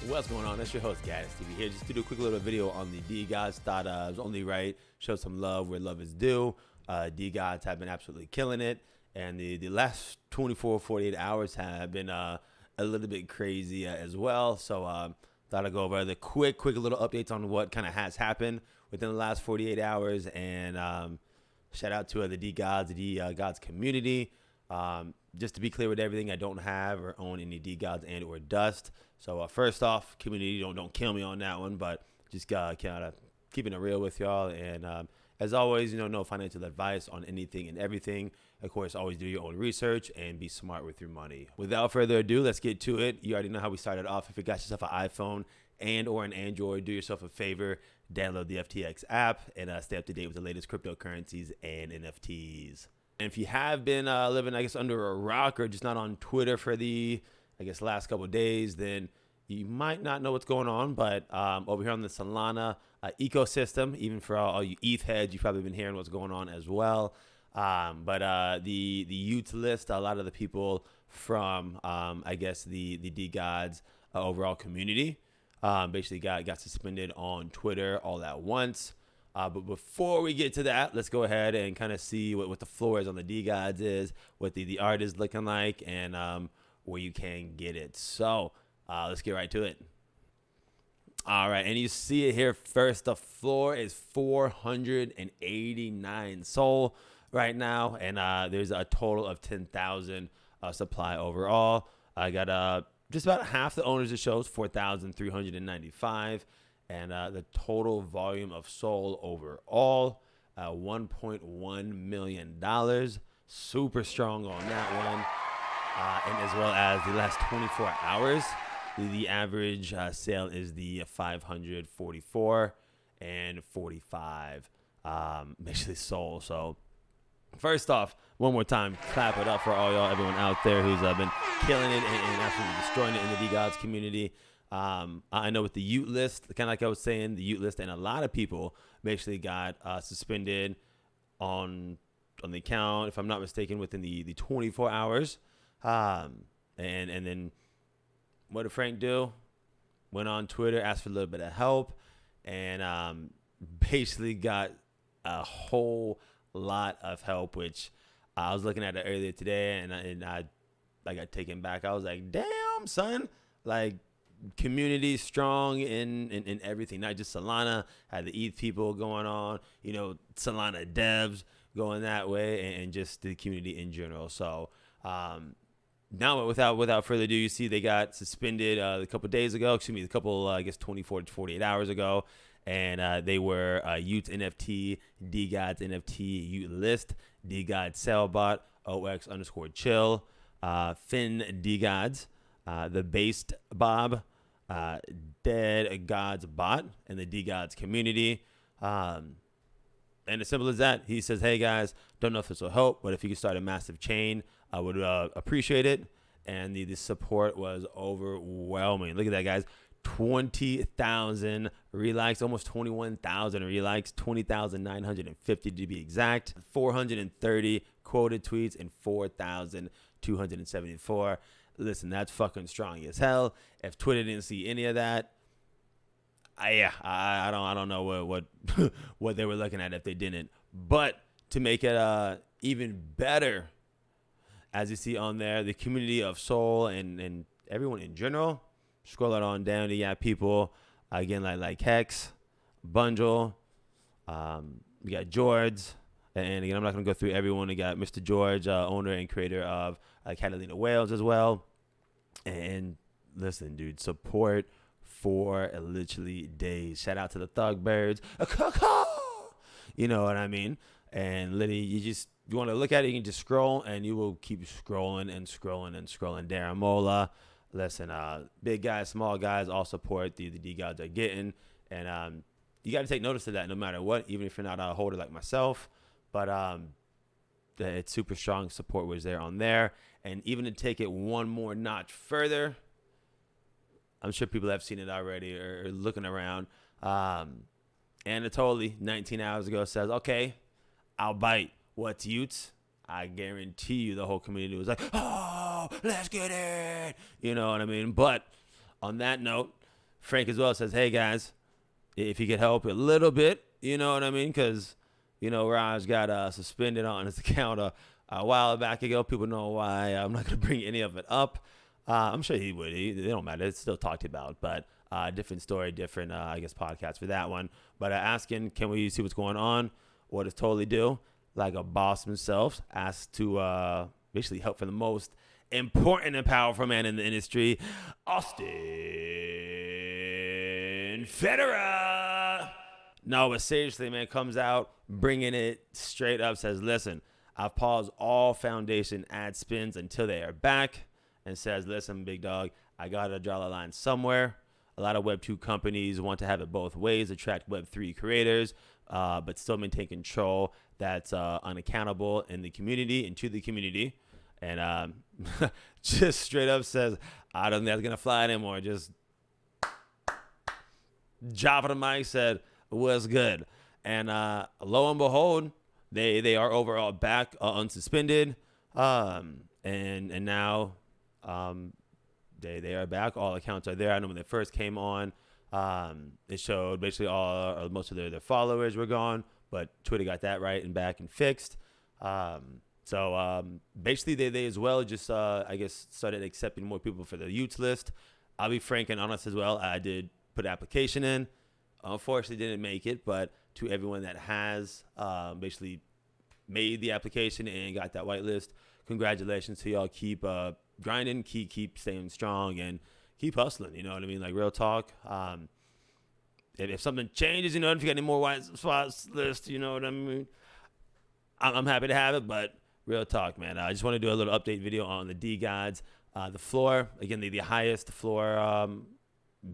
What's going on? It's your host, Gaddis TV here. Just to do a quick little video on the DeGods. Thought it was only right. Show some love where love is due. DeGods have been absolutely killing it. And the last 24, 48 hours have been a little bit crazy as well. So thought I'd go over the quick little updates on what kind of has happened within the last 48 hours. And shout out to the DeGods Community. Just to be clear with everything, I don't have or own any DeGods and or dust. So first off, community, don't kill me on that one, but just kind of keeping it real with y'all. And as always, no financial advice on anything and everything. Of course, always do your own research and be smart with your money. Without further ado, let's get to it. You already know how we started off. If you got yourself an iPhone and or an Android, do yourself a favor, download the FTX app and stay up to date with the latest cryptocurrencies and NFTs. And if you have been living, I guess, under a rock or just not on Twitter for the, last couple of days, then you might not know what's going on. But over here on the Solana ecosystem, even for all you ETH heads, you've probably been hearing what's going on as well. But the youth list, a lot of the people from, the DeGods overall community basically got suspended on Twitter all at once. But before we get to that, let's go ahead and kind of see what the floor is on the DeGods is, what the art is looking like, and where you can get it. So let's get right to it. All right, and you see it here first. The floor is 489 SOL right now, and there's a total of 10,000 supply overall. I got just about half the owners it shows, 4,395. And the total volume of SOL overall, $1.1 million. Super strong on that one. And as well as the last 24 hours, the average sale is the 544 and 45 basically SOL. So first off, one more time, clap it up for all y'all, everyone out there who's been killing it and absolutely destroying it in the DeGods community. I know with the Ute list, kind of like I was saying, the Ute list, and a lot of people basically got suspended on the account, if I'm not mistaken, within the 24 hours. And then what did Frank do? Went on Twitter, asked for a little bit of help, and basically got a whole lot of help, which I was looking at it earlier today, and I got taken back. I was like, damn, son, like, community strong in everything, not just Solana. Had the ETH people going on, Solana devs going that way, and just the community in general. So now without further ado, you see they got suspended a couple days ago. 24 to 48 hours ago. And they were Ute NFT, DeGods NFT, Ute list, DeGods sellbot, OX_chill, Finn DeGods, the Based Bob, Dead Gods Bot, and the DeGods community. And as simple as that, he says, hey guys, don't know if this will help, but if you could start a massive chain, I would appreciate it. And the support was overwhelming. Look at that, guys. 20,000 relikes, almost 21,000 relikes, 20,950 to be exact, 430 quoted tweets, and 4,274. Listen, that's fucking strong as hell. If Twitter didn't see any of that, I don't know what they were looking at if they didn't. But to make it even better, as you see on there, the community of Soul and everyone in general. Scroll it on down. You got people again like Hex, Bundle. We got George, and again I'm not gonna go through everyone. We got Mr. George, owner and creator of Catalina Whales as well. And listen, dude, support for literally days. Shout out to the Thug Birds. You know what I mean? And literally, you want to look at it, you can just scroll, and you will keep scrolling and scrolling and scrolling. Daramola. Listen, big guys, small guys, all support the DeGods are getting. And you got to take notice of that no matter what, even if you're not a holder like myself. But it's super strong support was there on there. And even to take it one more notch further, I'm sure people have seen it already or looking around. Anatoly, 19 hours ago, says, okay, I'll bite. What's Utes? I guarantee you the whole community was like, oh, let's get it. You know what I mean? But on that note, Frank as well says, hey, guys, if you could help a little bit, you know what I mean? Because, Raj got suspended on his account a while back ago. People know why. I'm not going to bring any of it up. I'm sure he would. They don't matter. It's still talked about. But different story, different, podcast for that one. But asking, can we see what's going on? What does Totally do? Like a boss himself, asked to basically help for the most important and powerful man in the industry, Austin Federer. No, but seriously, man, comes out, bringing it straight up, says, listen, I've paused all foundation ad spins until they are back, and says, listen, big dog, I got to draw the line somewhere. A lot of Web 2 companies want to have it both ways, attract Web 3 creators, but still maintain control that's unaccountable in the community and to the community. And just straight up says, I don't think that's going to fly anymore. Just drop the mic, said, what's good? And lo and behold, they are overall back unsuspended. And now they are back. All accounts are there. I know when they first came on, it showed basically most of their followers were gone, but Twitter got that right and back and fixed. So basically they as well just, I guess, started accepting more people for the youth list. I'll be frank and honest as well. I did put an application in. Unfortunately, didn't make it, but to everyone that has basically made the application and got that whitelist, congratulations to y'all. Keep grinding, keep staying strong, and keep hustling. You know what I mean? Like, real talk. If something changes, if you got any more white spots list, you know what I mean? I'm happy to have it, but real talk, man. I just want to do a little update video on the DeGods. The floor, again, the highest floor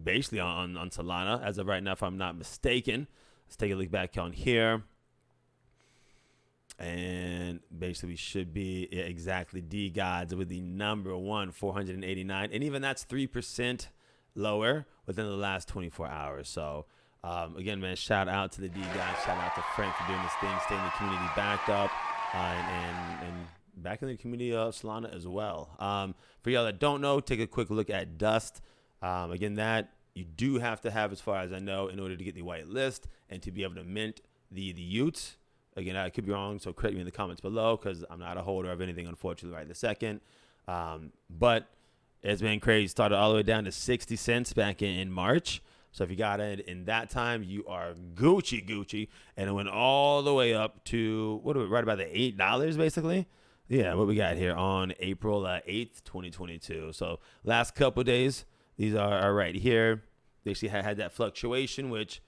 basically on Solana as of right now, if I'm not mistaken. Let's take a look back on here. And basically we should be exactly DeGods with the number one, 489. And even that's 3% lower within the last 24 hours. So, again, man, shout out to the DeGods. Shout out to Frank for doing this thing, staying the community backed up and back in the community of Solana as well. For y'all that don't know, take a quick look at Dust. Again, that you do have to have, as far as I know, in order to get the white list and to be able to mint the Utes. Again, I could be wrong, so correct me in the comments below because I'm not a holder of anything, unfortunately, right this second. But it's been crazy. Started all the way down to 60 cents back in March. So if you got it in that time, you are Gucci. And it went all the way up to, right about the $8, basically? Yeah, what we got here on April 8th, 2022. So last couple days, these are right here. They actually had that fluctuation, which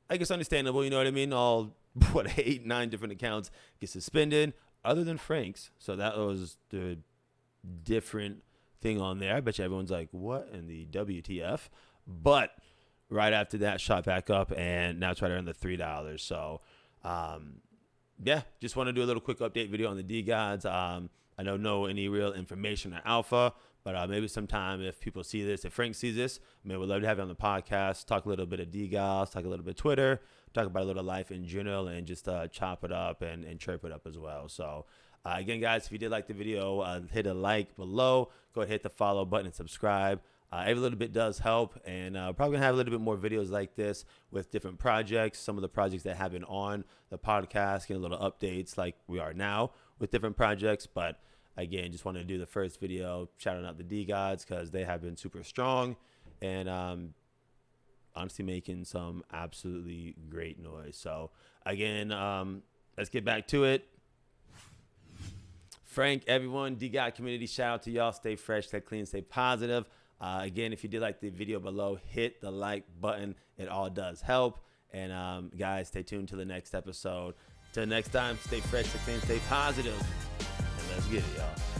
I guess understandable, you know what I mean? 8, 9 different accounts get suspended, other than Frank's. So that was the different thing on there. I bet you everyone's like, what in the WTF? But right after that, shot back up, and now it's right around the $3. So, yeah, just want to do a little quick update video on the DeGods. I don't know any real information or alpha, but maybe sometime if people see this, if Frank sees this, maybe we'd love to have you on the podcast, talk a little bit of DeGods, talk a little bit of Twitter, talk about a little life in general, and just chop it up and chirp it up as well. So, again, guys, if you did like the video, hit a like below. Go ahead, hit the follow button and subscribe. Every little bit does help, and probably going to have a little bit more videos like this with different projects, some of the projects that have been on the podcast, getting little updates like we are now with different projects. But, again, just wanted to do the first video, shouting out the DeGods because they have been super strong and honestly making some absolutely great noise. So, again, let's get back to it. Frank, everyone, DeGods Community, shout out to y'all. Stay fresh, stay clean, stay positive. Again, if you did like the video below, hit the like button. It all does help. And guys, stay tuned to the next episode. Till next time, stay fresh, stay clean, stay positive. And let's get it, y'all.